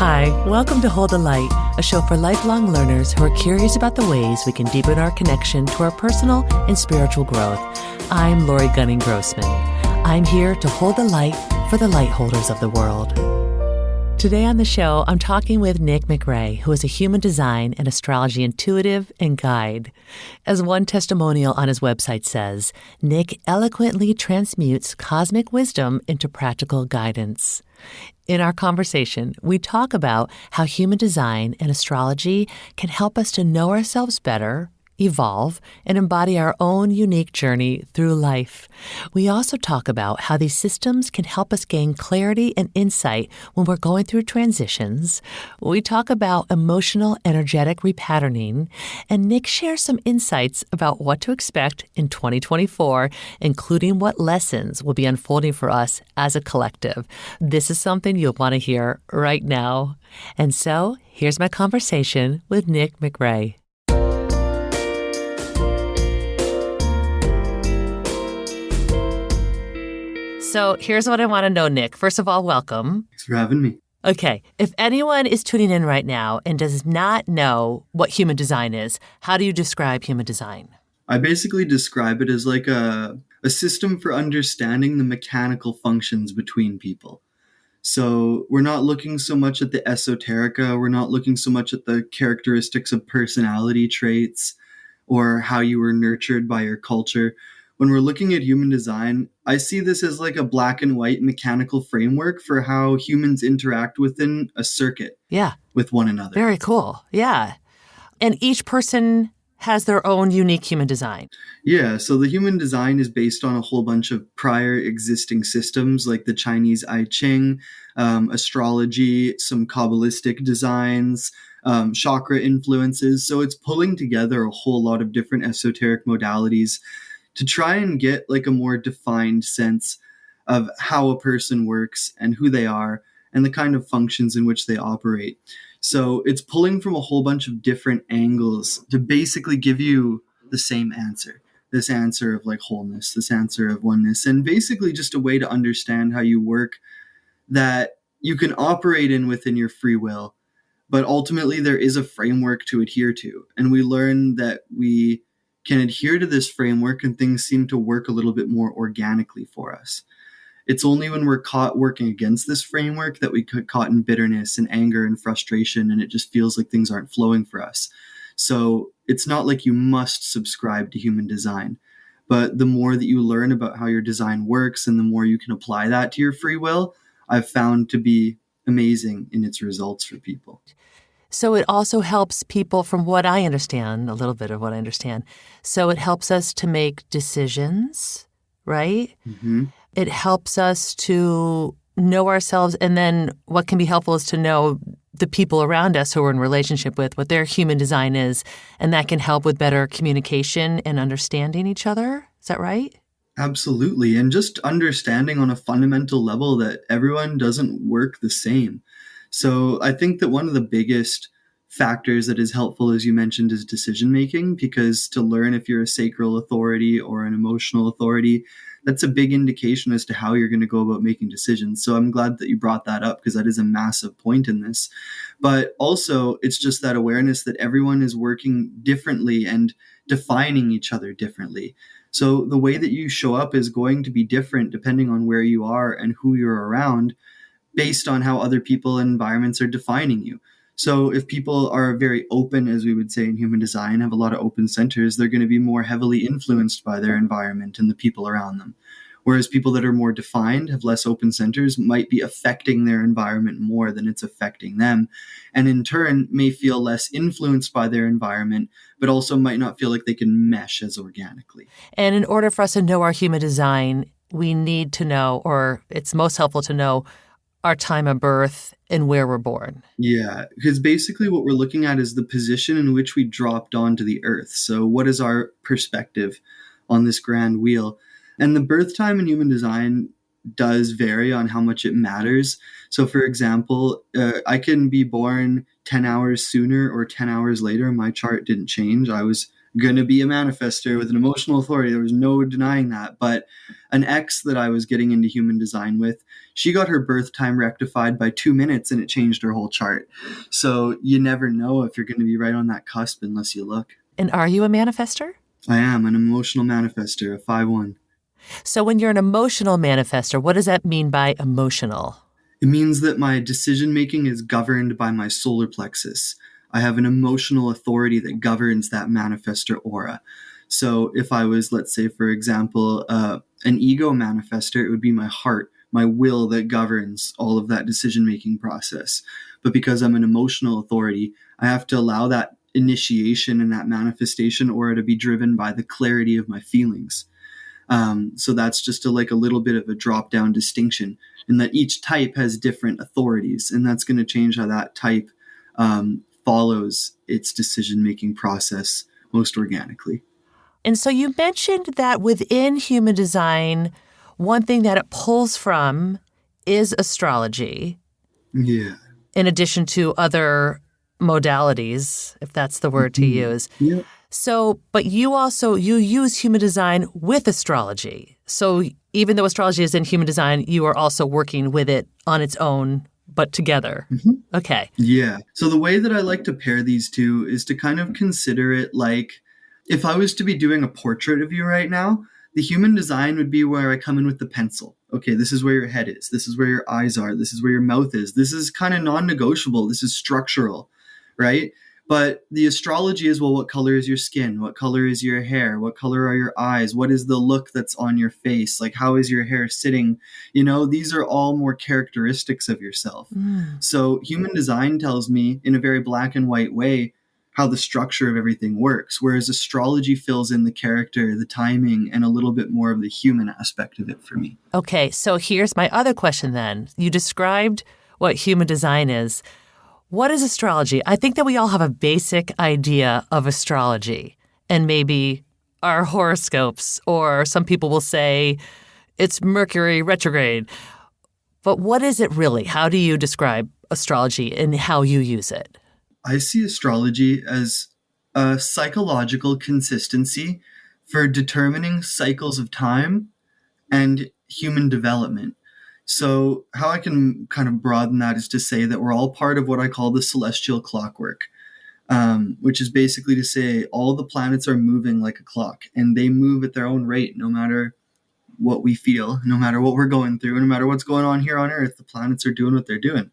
Hi, welcome to Hold the Light, a show for lifelong learners who are curious about the ways we can deepen our connection to our personal and spiritual growth. I'm Lori Gunning-Grossman. I'm here to hold the light for the light holders of the world. Today on the show, I'm talking with Nik McRae, who is a human design and astrology intuitive and guide. As one testimonial on his website says, Nik eloquently transmutes cosmic wisdom into practical guidance. In our conversation, we talk about how human design and astrology can help us to know ourselves better, evolve, and embody our own unique journey through life. We also talk about how these systems can help us gain clarity and insight when we're going through transitions. We talk about emotional, energetic repatterning, and Nik shares some insights about what to expect in 2024, including what lessons will be unfolding for us as a collective. This is something you'll want to hear right now. And so, here's my conversation with Nik McRae. So here's what I want to know, Nik. First of all, welcome. Thanks for having me. Okay. If anyone is tuning in right now and does not know what human design is, how do you describe human design? I basically describe it as like a system for understanding the mechanical functions between people. So we're not looking so much at the esoterica. We're not looking so much at the characteristics of personality traits or how you were nurtured by your culture. When we're looking at human design, I see this as like a black and white mechanical framework for how humans interact within a circuit with one another. Very cool. Yeah. And each person has their own unique human design. Yeah, so the human design is based on a whole bunch of prior existing systems like the Chinese I Ching, astrology, some Kabbalistic designs, chakra influences. So it's pulling together a whole lot of different esoteric modalities to try and get like a more defined sense of how a person works and who they are and the kind of functions in which they operate. So it's pulling from a whole bunch of different angles to basically give you the same answer, this answer of like wholeness, this answer of oneness, and basically just a way to understand how you work that you can operate in within your free will. But ultimately, there is a framework to adhere to. And we learn that we can adhere to this framework and things seem to work a little bit more organically for us. It's only when we're caught working against this framework that we get caught in bitterness and anger and frustration, and it just feels like things aren't flowing for us. So it's not like you must subscribe to human design, but the more that you learn about how your design works and the more you can apply that to your free will, I've found to be amazing in its results for people. So it also helps people, from what I understand, a little bit of what I understand. So it helps us to make decisions, right? Mm-hmm. It helps us to know ourselves. And then what can be helpful is to know the people around us who we're in relationship with, what their human design is. And that can help with better communication and understanding each other. Is that right? Absolutely. And just understanding on a fundamental level that everyone doesn't work the same. So I think that one of the biggest factors that is helpful, as you mentioned, is decision making, because to learn if you're a sacral authority or an emotional authority, that's a big indication as to how you're going to go about making decisions. So I'm glad that you brought that up because that is a massive point in this. But also, it's just that awareness that everyone is working differently and defining each other differently. So the way that you show up is going to be different depending on where you are and who you're around, based on how other people and environments are defining you. So if people are very open, as we would say in human design, have a lot of open centers, they're going to be more heavily influenced by their environment and the people around them. Whereas people that are more defined, have less open centers, might be affecting their environment more than it's affecting them. And in turn, may feel less influenced by their environment, but also might not feel like they can mesh as organically. And in order for us to know our human design, we need to know, or it's most helpful to know, our time of birth and where we're born. Yeah, because basically what we're looking at is the position in which we dropped onto the earth. So what is our perspective on this grand wheel? And the birth time in human design does vary on how much it matters. So for example, I can be born 10 hours sooner or 10 hours later. My chart didn't change. I was going to be a manifester with an emotional authority. There was no denying that. But an ex that I was getting into human design with, she got her birth time rectified by 2 minutes and it changed her whole chart. So you never know if you're going to be right on that cusp unless you look. And are you a manifester? I am an emotional manifester, a 5-1. So when you're an emotional manifester, what does that mean by emotional? It means that my decision making is governed by my solar plexus. I have an emotional authority that governs that manifestor aura. So if I was, let's say, for example, an ego manifester, it would be my heart, my will that governs all of that decision making process. But because I'm an emotional authority, I have to allow that initiation and that manifestation aura to be driven by the clarity of my feelings. So that's just a little bit of a drop down distinction, in that each type has different authorities, and that's going to change how that type follows its decision making process most organically. And so you mentioned that within human design, one thing that it pulls from is astrology. Yeah. In addition to other modalities, if that's the word to use. Yeah. So, but you use human design with astrology. So even though astrology is in human design, you are also working with it on its own, but together. Mm-hmm. Okay. Yeah. So the way that I like to pair these two is to kind of consider it like, if I was to be doing a portrait of you right now, the human design would be where I come in with the pencil. Okay, this is where your head is. This is where your eyes are. This is where your mouth is. This is kind of non-negotiable. This is structural, right? But the astrology is, well, what color is your skin? What color is your hair? What color are your eyes? What is the look that's on your face? Like, how is your hair sitting? You know, these are all more characteristics of yourself. So human design tells me in a very black and white way how the structure of everything works, whereas astrology fills in the character, the timing, and a little bit more of the human aspect of it for me. Okay, so here's my other question then. You described what human design is. What is astrology? I think that we all have a basic idea of astrology and maybe our horoscopes, or some people will say it's Mercury retrograde. But what is it really? How do you describe astrology and how you use it? I see astrology as a psychological consistency for determining cycles of time and human development. So how I can kind of broaden that is to say that we're all part of what I call the celestial clockwork, which is basically to say all the planets are moving like a clock, and they move at their own rate, no matter what we feel, no matter what we're going through, no matter what's going on here on Earth. The planets are doing what they're doing.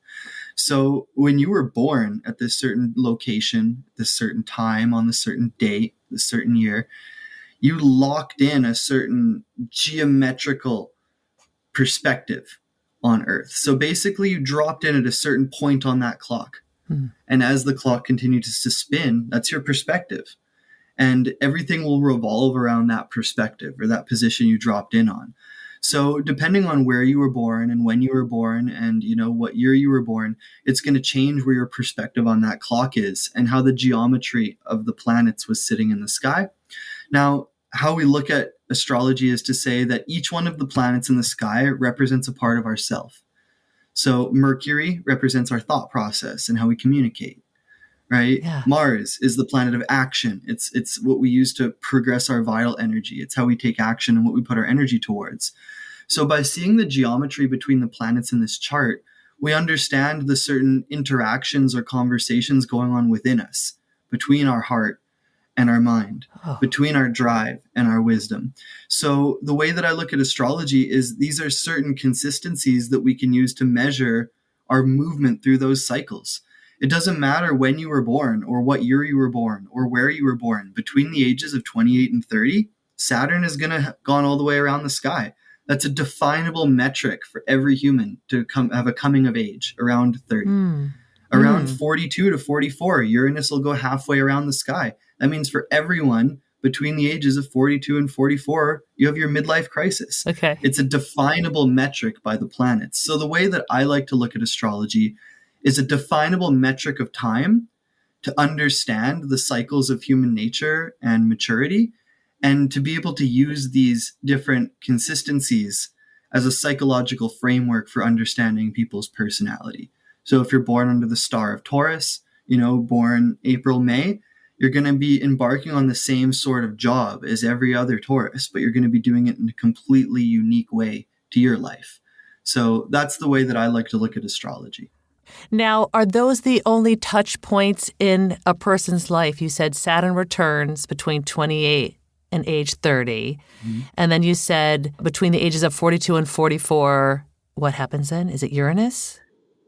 So when you were born at this certain location, this certain time, on this certain date, this certain year, you locked in a certain geometrical perspective on Earth. So basically you dropped in at a certain point on that clock. And as the clock continues to spin, that's your perspective. And everything will revolve around that perspective or that position you dropped in on. So depending on where you were born and when you were born and, you know, what year you were born, it's going to change where your perspective on that clock is and how the geometry of the planets was sitting in the sky. Now, how we look at astrology is to say that each one of the planets in the sky represents a part of ourself. So Mercury represents our thought process and how we communicate. Right? Yeah. Mars is the planet of action. It's what we use to progress our vital energy. It's how we take action and what we put our energy towards. So by seeing the geometry between the planets in this chart, we understand the certain interactions or conversations going on within us, between our heart and our mind, between our drive and our wisdom. So the way that I look at astrology is these are certain consistencies that we can use to measure our movement through those cycles. It doesn't matter when you were born or what year you were born or where you were born. Between the ages of 28 and 30, Saturn is going to have gone all the way around the sky. That's a definable metric for every human to have a coming of age around 30. Around 42 to 44, Uranus will go halfway around the sky. That means for everyone between the ages of 42 and 44, you have your midlife crisis. Okay. It's a definable metric by the planets. So the way that I like to look at astrology is a definable metric of time to understand the cycles of human nature and maturity, and to be able to use these different consistencies as a psychological framework for understanding people's personality. So if you're born under the star of Taurus, you know, born April, May, You're going to be embarking on the same sort of job as every other Taurus, but you're going to be doing it in a completely unique way to your life. So that's the way that I like to look at astrology. Now, are those the only touch points in a person's life? You said Saturn returns between 28 and age 30. Mm-hmm. And then you said between the ages of 42 and 44, what happens then? Is it Uranus?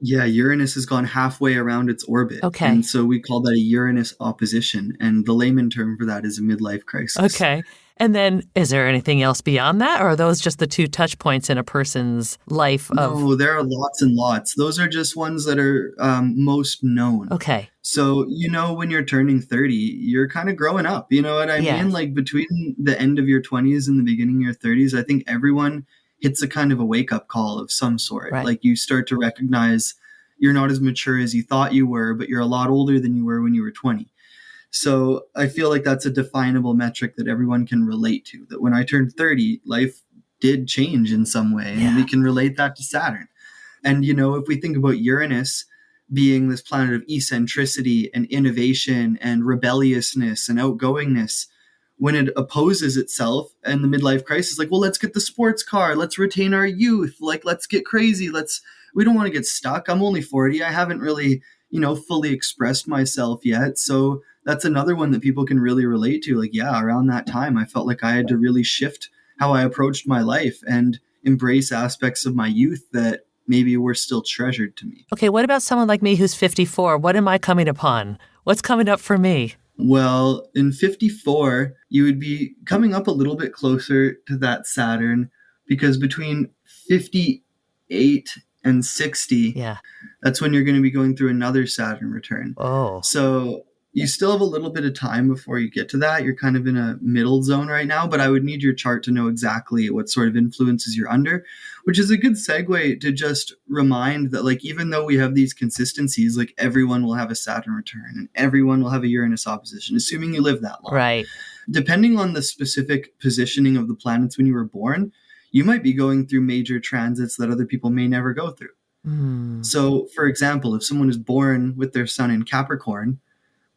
Yeah, Uranus has gone halfway around its orbit. Okay. And so we call that a Uranus opposition. And the layman term for that is a midlife crisis. Okay. And then is there anything else beyond that? Or are those just the two touch points in a person's life? No, there are lots and lots. Those are just ones that are most known. Okay. So, when you're turning 30, you're kind of growing up. You know what I mean? Like between the end of your 20s and the beginning of your 30s, I think everyone hits a kind of a wake-up call of some sort. Right. Like you start to recognize you're not as mature as you thought you were, but you're a lot older than you were when you were 20. So I feel like that's a definable metric that everyone can relate to, that when I turned 30, life did change in some way, and we can relate that to Saturn. And, if we think about Uranus being this planet of eccentricity and innovation and rebelliousness and outgoingness, when it opposes itself and the midlife crisis, like, well, let's get the sports car, let's retain our youth, like, let's get crazy, we don't want to get stuck. I'm only 40. I haven't really, fully expressed myself yet. So that's another one that people can really relate to. Like, yeah, around that time, I felt like I had to really shift how I approached my life and embrace aspects of my youth that maybe were still treasured to me. Okay, what about someone like me who's 54? What am I coming upon? What's coming up for me? Well, in 54, you would be coming up a little bit closer to that Saturn, because between 58 and 60, that's when you're going to be going through another Saturn return. Oh. So you still have a little bit of time before you get to that. You're kind of in a middle zone right now, but I would need your chart to know exactly what sort of influences you're under, which is a good segue to just remind that, like, even though we have these consistencies, like, everyone will have a Saturn return and everyone will have a Uranus opposition, assuming you live that long. Right. Depending on the specific positioning of the planets when you were born, you might be going through major transits that other people may never go through. So, for example, if someone is born with their sun in Capricorn,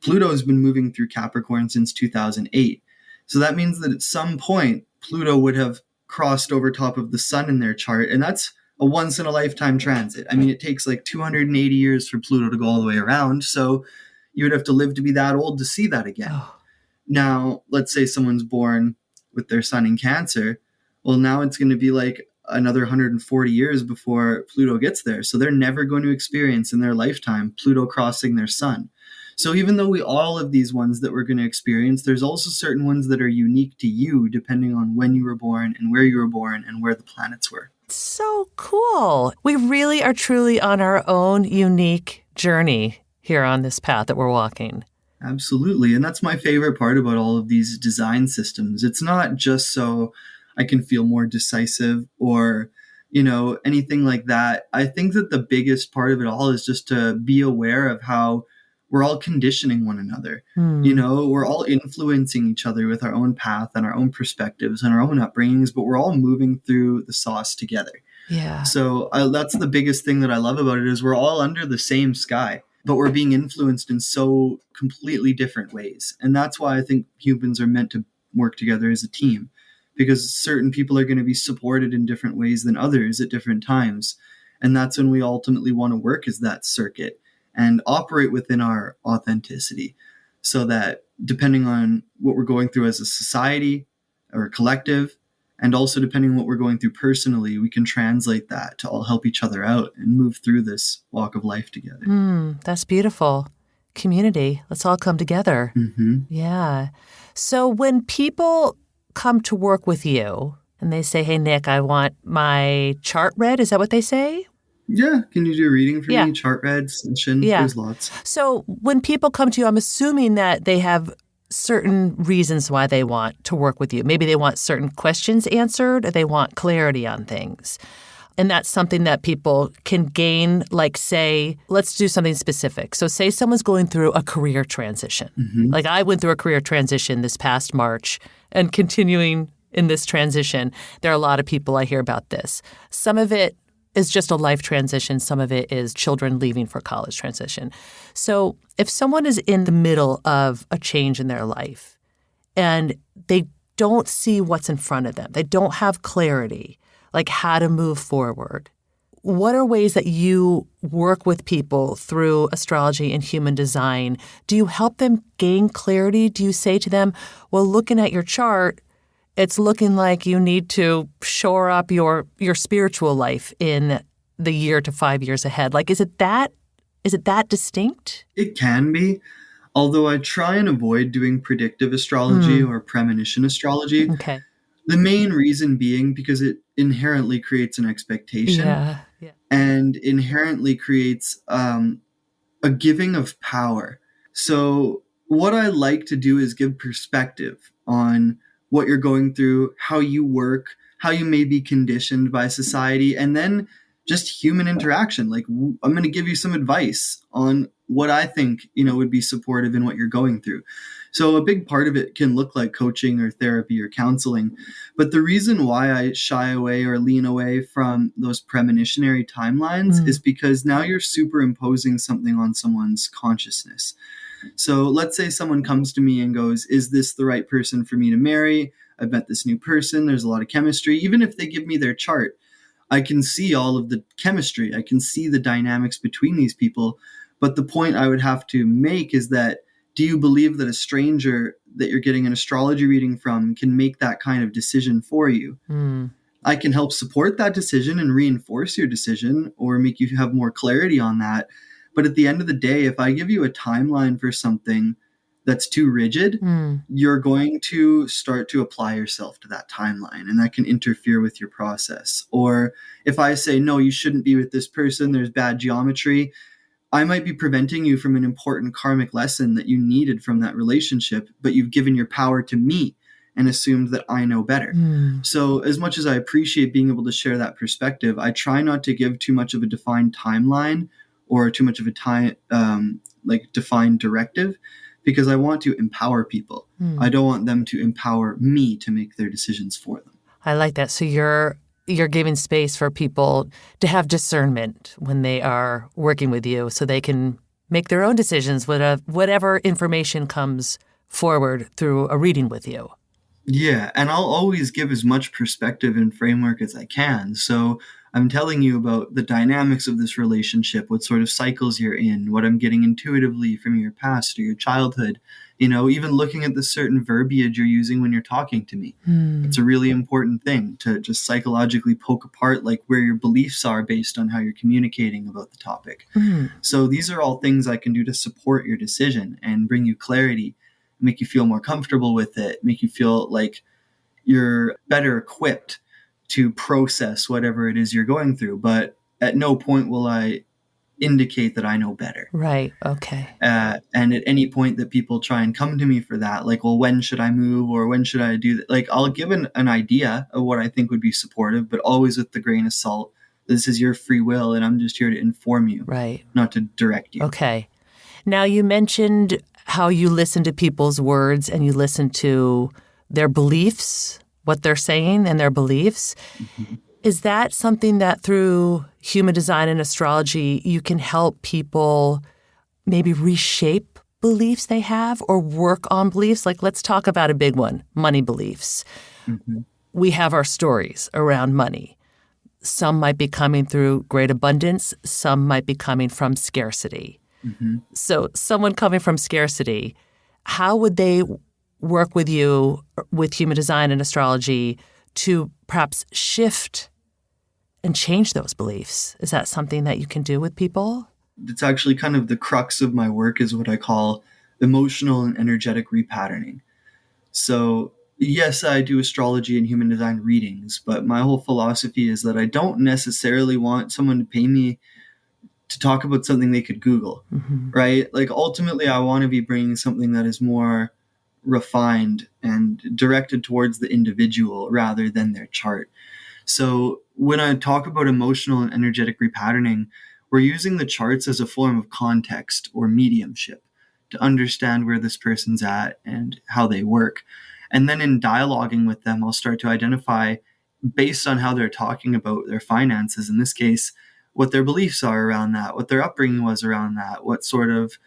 Pluto has been moving through Capricorn since 2008. So that means that at some point, Pluto would have crossed over top of the sun in their chart. And that's a once-in-a-lifetime transit. I mean, it takes like 280 years for Pluto to go all the way around. So you would have to live to be that old to see that again. Oh. Now, let's say someone's born with their sun in Cancer. Well, now it's going to be like another 140 years before Pluto gets there. So they're never going to experience in their lifetime Pluto crossing their sun. So even though we all have these ones that we're going to experience, there's also certain ones that are unique to you depending on when you were born and where you were born and where the planets were. So cool. We really are truly on our own unique journey here on this path that we're walking. Absolutely. And that's my favorite part about all of these design systems. It's not just so I can feel more decisive or, anything like that. I think that the biggest part of it all is just to be aware of how we're all conditioning one another. We're all influencing each other with our own path and our own perspectives and our own upbringings, but we're all moving through the sauce together. Yeah. So that's the biggest thing that I love about it is we're all under the same sky, but we're being influenced in so completely different ways. And that's why I think humans are meant to work together as a team, because certain people are going to be supported in different ways than others at different times. And that's when we ultimately want to work as that circuit and operate within our authenticity, so that depending on what we're going through as a society or a collective, and also depending on what we're going through personally, we can translate that to all help each other out and move through this walk of life together. That's beautiful. Community. Let's all come together. Mm-hmm. Yeah. So when people come to work with you and they say, hey, Nik, I want my chart read, is that what they say? Yeah. Can you do a reading for me? Chart read, session. Yeah. There's lots. So when people come to you, I'm assuming that they have certain reasons why they want to work with you. Maybe they want certain questions answered or they want clarity on things. And that's something that people can gain, like, say, let's do something specific. So say someone's going through a career transition. Mm-hmm. Like I went through a career transition this past March and continuing in this transition. There are a lot of people I hear about this. Some of it is just a life transition. Some of it is children leaving for college transition. So if someone is in the middle of a change in their life and they don't see what's in front of them, they don't have clarity, like how to move forward, what are ways that you work with people through astrology and human design? Do you help them gain clarity? Do you say to them, well, looking at your chart, it's looking like you need to shore up your spiritual life in the year to 5 years ahead? Like, is it that distinct? It can be, although I try and avoid doing predictive astrology or premonition astrology. Okay. The main reason being because it inherently creates an expectation Yeah. and inherently creates a giving of power. So what I like to do is give perspective on what you're going through, how you work, how you may be conditioned by society, and then just human interaction. Like, I'm going to give you some advice on what I think, would be supportive in what you're going through. So a big part of it can look like coaching or therapy or counseling. But the reason why I shy away or lean away from those premonitionary timelines is because now you're superimposing something on someone's consciousness. So let's say someone comes to me and goes, is this the right person for me to marry? I've met this new person. There's a lot of chemistry. Even if they give me their chart, I can see all of the chemistry. I can see the dynamics between these people. But the point I would have to make is that, do you believe that a stranger that you're getting an astrology reading from can make that kind of decision for you? I can help support that decision and reinforce your decision or make you have more clarity on that. But at the end of the day, if I give you a timeline for something that's too rigid, you're going to start to apply yourself to that timeline, and that can interfere with your process. Or if I say, no, you shouldn't be with this person, there's bad geometry, I might be preventing you from an important karmic lesson that you needed from that relationship, but you've given your power to me and assumed that I know better. So as much as I appreciate being able to share that perspective, I try not to give too much of a defined timeline or too much of a defined directive, because I want to empower people. I don't want them to empower me to make their decisions for them. I like that. So you're giving space for people to have discernment when they are working with you so they can make their own decisions with whatever information comes forward through a reading with you. Yeah, and I'll always give as much perspective and framework as I can. So I'm telling you about the dynamics of this relationship, what sort of cycles you're in, what I'm getting intuitively from your past or your childhood, even looking at the certain verbiage you're using when you're talking to me. It's a really important thing to just psychologically poke apart like where your beliefs are based on how you're communicating about the topic. So these are all things I can do to support your decision and bring you clarity, make you feel more comfortable with it, make you feel like you're better equipped to process whatever it is you're going through. But at no point will I indicate that I know better. Right. Okay. And at any point that people try and come to me for that, like, well, when should I move or when should I do that? Like, I'll give an idea of what I think would be supportive, but always with the grain of salt. This is your free will, and I'm just here to inform you, right, not to direct you. Okay. Now, you mentioned how you listen to people's words and you listen to their beliefs, what they're saying and their beliefs. Is that something that through human design and astrology, you can help people maybe reshape beliefs they have or work on beliefs? Like, let's talk about a big one, money beliefs. We have our stories around money. Some might be coming through great abundance. Some might be coming from scarcity. So someone coming from scarcity, how would they work with you with human design and astrology to perhaps shift and change those beliefs? Is that something that you can do with people? It's actually kind of the crux of my work is what I call emotional and energetic repatterning. So yes, I do astrology and human design readings, but my whole philosophy is that I don't necessarily want someone to pay me to talk about something they could Google, right? Like, ultimately, I want to be bringing something that is more refined and directed towards the individual rather than their chart. So when I talk about emotional and energetic repatterning, we're using the charts as a form of context or mediumship to understand where this person's at and how they work. And then in dialoguing with them, I'll start to identify, based on how they're talking about their finances, in this case, what their beliefs are around that, what their upbringing was around that, what sort of,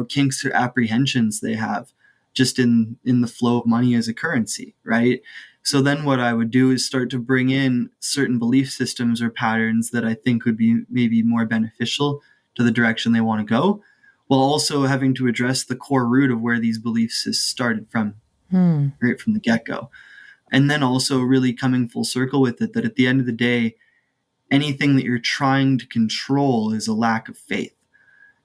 kinks or apprehensions they have just in the flow of money as a currency, right? So then what I would do is start to bring in certain belief systems or patterns that I think would be maybe more beneficial to the direction they want to go, while also having to address the core root of where these beliefs started from, right from the get-go. And then also really coming full circle with it, that at the end of the day, anything that you're trying to control is a lack of faith.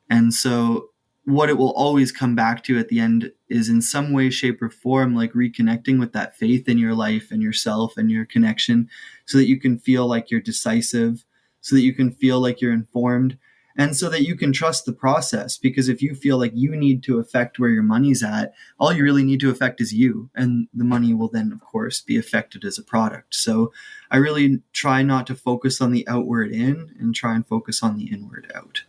And so what it will always come back to at the end is in some way, shape, or form, like reconnecting with that faith in your life and yourself and your connection, so that you can feel like you're decisive, so that you can feel like you're informed, and so that you can trust the process. Because if you feel like you need to affect where your money's at, all you really need to affect is you. And the money will then, of course, be affected as a product. So I really try not to focus on the outward in and try and focus on the inward out.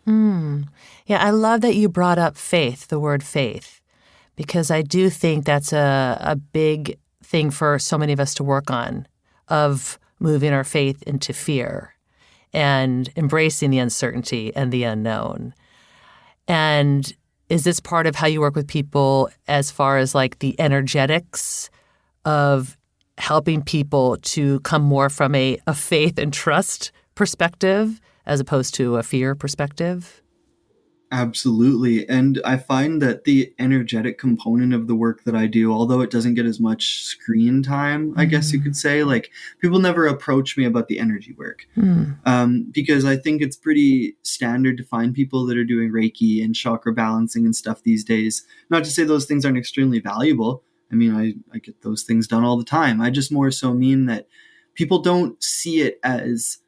Yeah, I love that you brought up faith, the word faith, because I do think that's a big thing for so many of us to work on, of moving our faith into fear and embracing the uncertainty and the unknown. And is this part of how you work with people as far as like the energetics of helping people to come more from a faith and trust perspective as opposed to a fear perspective? Absolutely. And I find that the energetic component of the work that I do, although it doesn't get as much screen time, I guess you could say, like people never approach me about the energy work, because I think it's pretty standard to find people that are doing Reiki and chakra balancing and stuff these days. Not to say those things aren't extremely valuable. I mean, I get those things done all the time. I just more so mean that people don't see it as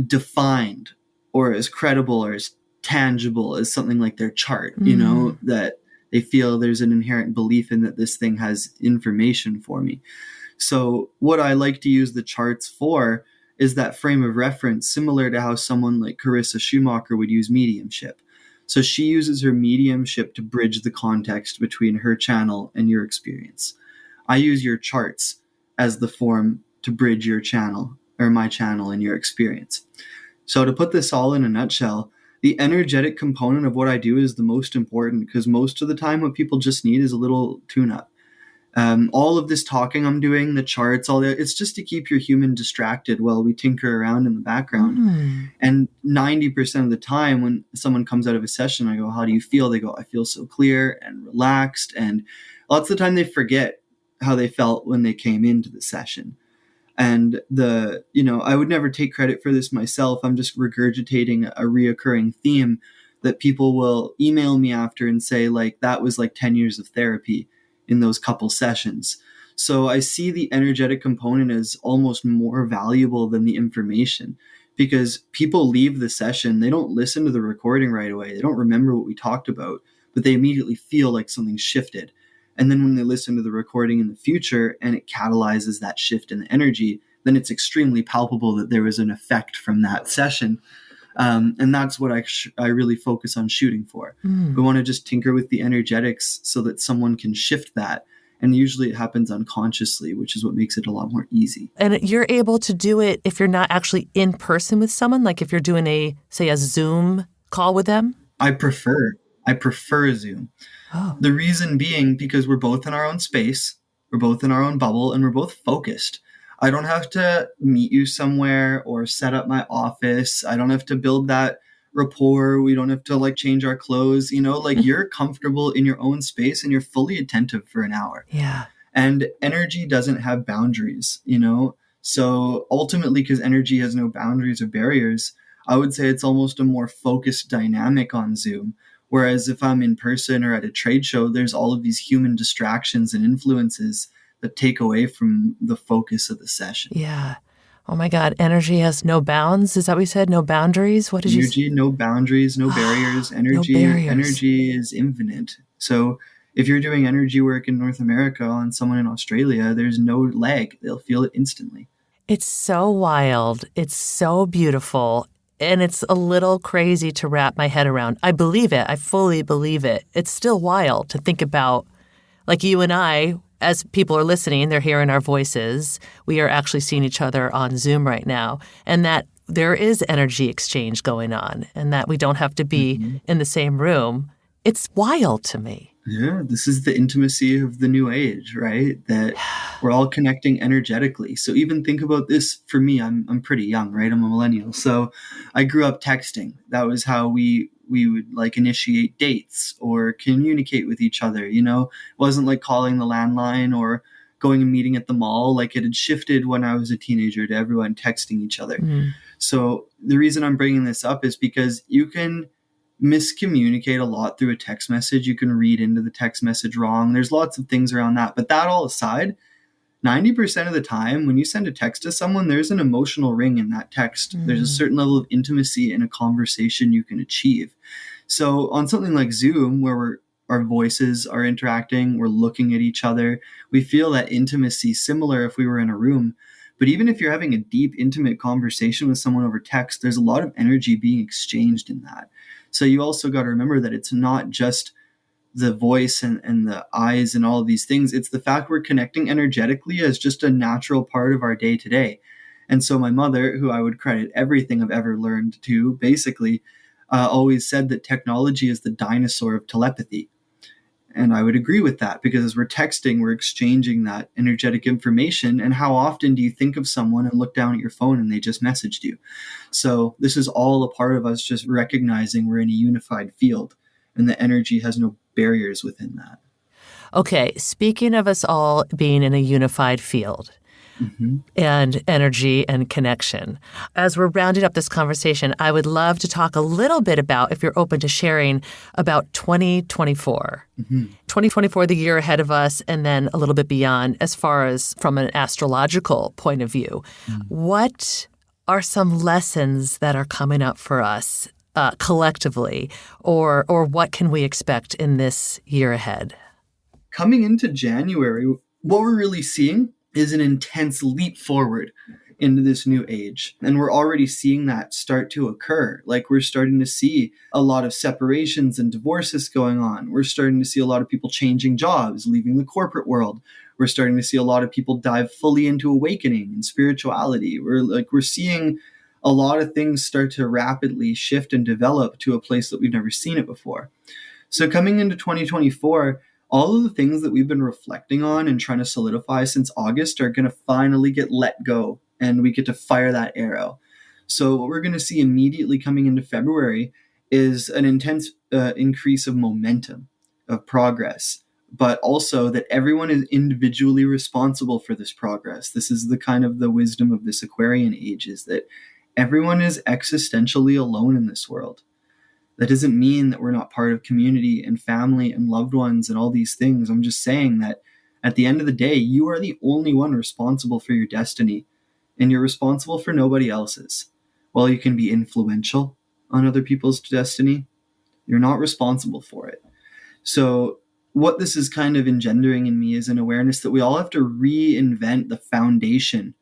defined or as credible or as tangible as something like their chart, that they feel there's an inherent belief in that this thing has information for me. So what I like to use the charts for is that frame of reference, similar to how someone like Carissa Schumacher would use mediumship. So she uses her mediumship to bridge the context between her channel and your experience. I use your charts as the form to bridge your channel or my channel and your experience. So to put this all in a nutshell, the energetic component of what I do is the most important, because most of the time what people just need is a little tune-up. All of this talking I'm doing, the charts, all that, it's just to keep your human distracted while we tinker around in the background. And 90% of the time when someone comes out of a session, I go, how do you feel? They go, I feel so clear and relaxed. And lots of the time they forget how they felt when they came into the session. And I would never take credit for this myself. I'm just regurgitating a reoccurring theme that people will email me after and say, like, that was like 10 years of therapy in those couple sessions. So I see the energetic component as almost more valuable than the information, because people leave the session, they don't listen to the recording right away. They don't remember what we talked about, but they immediately feel like something shifted. And then when they listen to the recording in the future and it catalyzes that shift in the energy, then it's extremely palpable that there was an effect from that session. And that's what I really focus on shooting for. We want to just tinker with the energetics so that someone can shift that. And usually it happens unconsciously, which is what makes it a lot more easy. And you're able to do it if you're not actually in person with someone, like if you're doing a Zoom call with them? I prefer Zoom. Oh. The reason being because we're both in our own space, we're both in our own bubble, and we're both focused. I don't have to meet you somewhere or set up my office. I don't have to build that rapport. We don't have to like change our clothes, you're comfortable in your own space and you're fully attentive for an hour. Yeah. And energy doesn't have boundaries, So ultimately, because energy has no boundaries or barriers, I would say it's almost a more focused dynamic on Zoom. Whereas if I'm in person or at a trade show, there's all of these human distractions and influences that take away from the focus of the session. Yeah. Oh my God. Energy has no bounds. Is that what you said? No boundaries? What did you say? No boundaries, no barriers. Energy is infinite. So if you're doing energy work in North America on someone in Australia, there's no lag. They'll feel it instantly. It's so wild. It's so beautiful. And it's a little crazy to wrap my head around. I believe it. I fully believe it. It's still wild to think about, like you and I as people are listening, they're hearing our voices. We are actually seeing each other on Zoom right now, and that there is energy exchange going on, and that we don't have to be Mm-hmm. in the same room. It's wild to me. Yeah, this is the intimacy of the new age, right? That we're all connecting energetically. So even think about this for me. I'm pretty young, right? I'm a millennial. So I grew up texting. That was how we would like initiate dates or communicate with each other, you know? It wasn't like calling the landline or going and meeting at the mall. Like it had shifted when I was a teenager to everyone texting each other. Mm. So the reason I'm bringing this up is because you can miscommunicate a lot through a text message. You can read into the text message wrong. There's lots of things around that. But that all aside, 90% of the time when you send a text to someone, there's an emotional ring in that text. There's a certain level of intimacy in a conversation you can achieve. So on something like Zoom, where our voices are interacting, we're looking at each other, we feel that intimacy similar if we were in a room. But even if you're having a deep, intimate conversation with someone over text, there's a lot of energy being exchanged in that. So you also got to remember that it's not just the voice and the eyes and all of these things. It's the fact we're connecting energetically as just a natural part of our day to day. And so my mother, who I would credit everything I've ever learned to, basically always said that technology is the dinosaur of telepathy. And I would agree with that, because as we're texting, we're exchanging that energetic information. And how often do you think of someone and look down at your phone and they just messaged you? So this is all a part of us just recognizing we're in a unified field, and the energy has no barriers within that. Okay, speaking of us all being in a unified field, and energy and connection. As we're rounding up this conversation, I would love to talk a little bit about, if you're open to sharing, about 2024. 2024, the year ahead of us, and then a little bit beyond as far as from an astrological point of view. What are some lessons that are coming up for us collectively, or what can we expect in this year ahead? Coming into January, what we're really seeing is an intense leap forward into this new age. And we're already seeing that start to occur. Like we're starting to see a lot of separations and divorces going on. We're starting to see a lot of people changing jobs, leaving the corporate world. We're starting to see a lot of people dive fully into awakening and spirituality. We're seeing a lot of things start to rapidly shift and develop to a place that we've never seen it before. So coming into 2024, all of the things that we've been reflecting on and trying to solidify since August are going to finally get let go, and we get to fire that arrow. So what we're going to see immediately coming into February is an intense increase of momentum, of progress, but also that everyone is individually responsible for this progress. This is the kind of the wisdom of this Aquarian age, is that everyone is existentially alone in this world. That doesn't mean that we're not part of community and family and loved ones and all these things. I'm just saying that at the end of the day, you are the only one responsible for your destiny, and you're responsible for nobody else's. While you can be influential on other people's destiny, you're not responsible for it. So what this is kind of engendering in me is an awareness that we all have to reinvent the foundation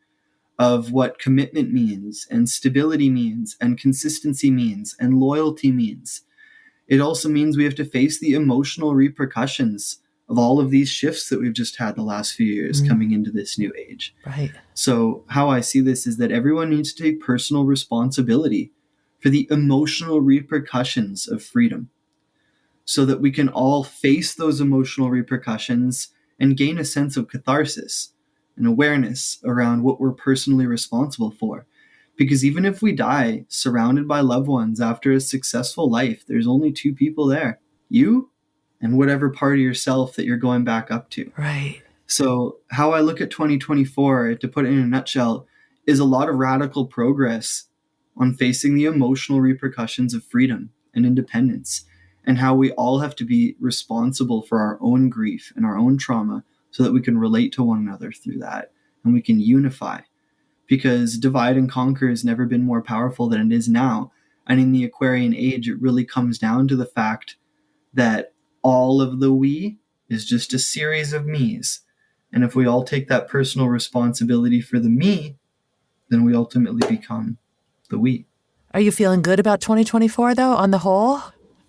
of what commitment means, and stability means, and consistency means, and loyalty means. It also means we have to face the emotional repercussions of all of these shifts that we've just had the last few years coming into this new age. Right. So how I see this is that everyone needs to take personal responsibility for the emotional repercussions of freedom, so that we can all face those emotional repercussions and gain a sense of catharsis and awareness around what we're personally responsible for. Because even if we die surrounded by loved ones after a successful life, there's only two people there: you and whatever part of yourself that you're going back up to. Right. So how I look at 2024, to put it in a nutshell, is a lot of radical progress on facing the emotional repercussions of freedom and independence, and how we all have to be responsible for our own grief and our own trauma, so that we can relate to one another through that, and we can unify. Because divide and conquer has never been more powerful than it is now. And in the Aquarian age, it really comes down to the fact that all of the we is just a series of me's. And if we all take that personal responsibility for the me, then we ultimately become the we. Are you feeling good about 2024, though, on the whole?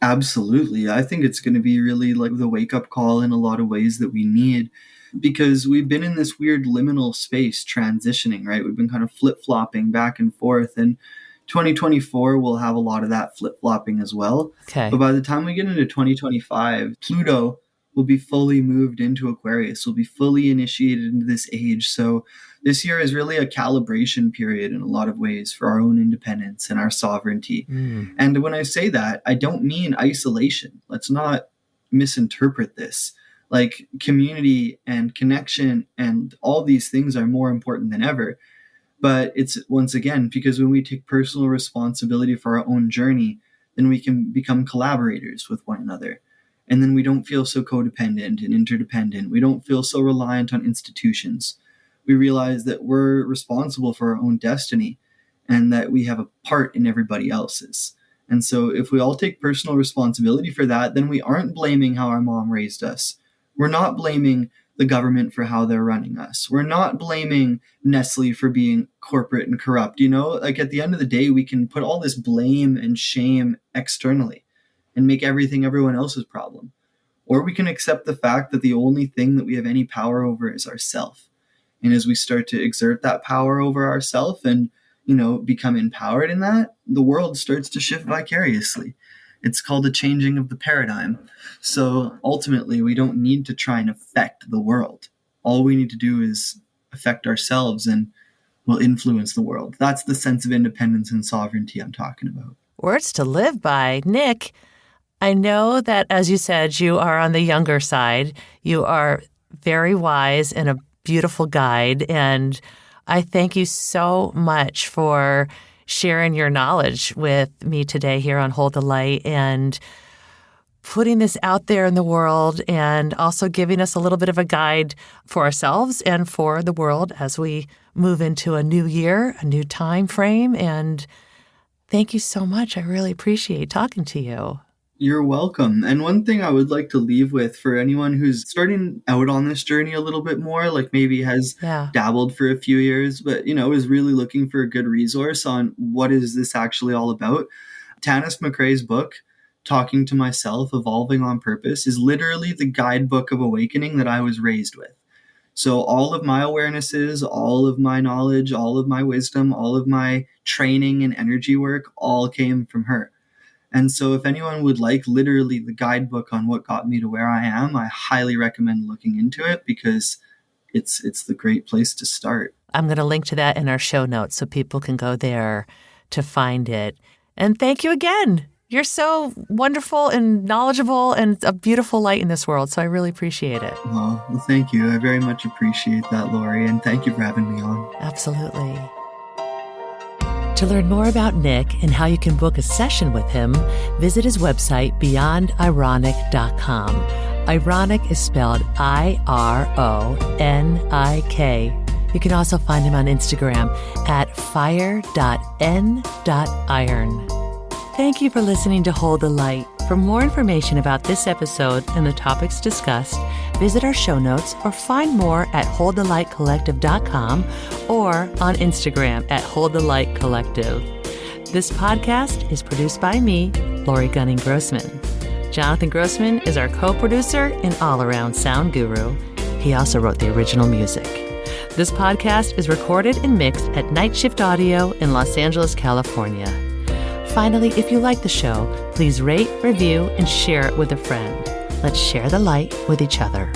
Absolutely. I think it's going to be really like the wake-up call in a lot of ways that we need. because we've been in this weird liminal space transitioning, right? We've been kind of flip-flopping back and forth, and 2024 will have a lot of that flip-flopping as well. Okay. But by the time we get into 2025, Pluto will be fully moved into Aquarius, will be fully initiated into this age. So this year is really a calibration period in a lot of ways for our own independence and our sovereignty. And when I say that, I don't mean isolation. Let's not misinterpret this. Like, community and connection and all these things are more important than ever. But it's, once again, because when we take personal responsibility for our own journey, then we can become collaborators with one another. And then we don't feel so codependent and interdependent. We don't feel so reliant on institutions. We realize that we're responsible for our own destiny and that we have a part in everybody else's. And so if we all take personal responsibility for that, then we aren't blaming how our mom raised us. We're not blaming the government for how they're running us. We're not blaming Nestle for being corporate and corrupt. You know, like, at the end of the day, we can put all this blame and shame externally and make everything everyone else's problem. Or we can accept the fact that the only thing that we have any power over is ourself. And as we start to exert that power over ourself and, you know, become empowered in that, the world starts to shift vicariously. It's called a changing of the paradigm. So ultimately, we don't need to try and affect the world. All we need to do is affect ourselves, and we'll influence the world. That's the sense of independence and sovereignty I'm talking about. Words to live by. Nik, I know that, as you said, you are on the younger side. You are very wise and a beautiful guide. And I thank you so much for sharing your knowledge with me today here on Hold the Light and putting this out there in the world, and also giving us a little bit of a guide for ourselves and for the world as we move into a new year, a new time frame. And thank you so much. I really appreciate talking to you. You're welcome. And one thing I would like to leave with for anyone who's starting out on this journey a little bit more, like maybe has dabbled for a few years, but, you know, is really looking for a good resource on what is this actually all about. Nik McRae's book, Talking to Myself, Evolving on Purpose, is literally the guidebook of awakening that I was raised with. So all of my awarenesses, all of my knowledge, all of my wisdom, all of my training and energy work all came from her. And so if anyone would like literally the guidebook on what got me to where I am, I highly recommend looking into it, because it's the great place to start. I'm going to link to that in our show notes so people can go there to find it. And thank you again. You're so wonderful and knowledgeable and a beautiful light in this world. So I really appreciate it. Well, thank you. I very much appreciate that, Lori. And thank you for having me on. Absolutely. To learn more about Nik and how you can book a session with him, visit his website, beyondironic.com. Ironic is spelled I-R-O-N-I-K. You can also find him on Instagram at fire.n.iron. Thank you for listening to Hold the Light. For more information about this episode and the topics discussed, visit our show notes or find more at holdthelightcollective.com or on Instagram at holdthelightcollective. This podcast is produced by me, Lori Gunning-Grossman. Jonathan Grossman is our co-producer and all-around sound guru. He also wrote the original music. This podcast is recorded and mixed at Night Shift Audio in Los Angeles, California. Finally, if you like the show, please rate, review, and share it with a friend. Let's share the light with each other.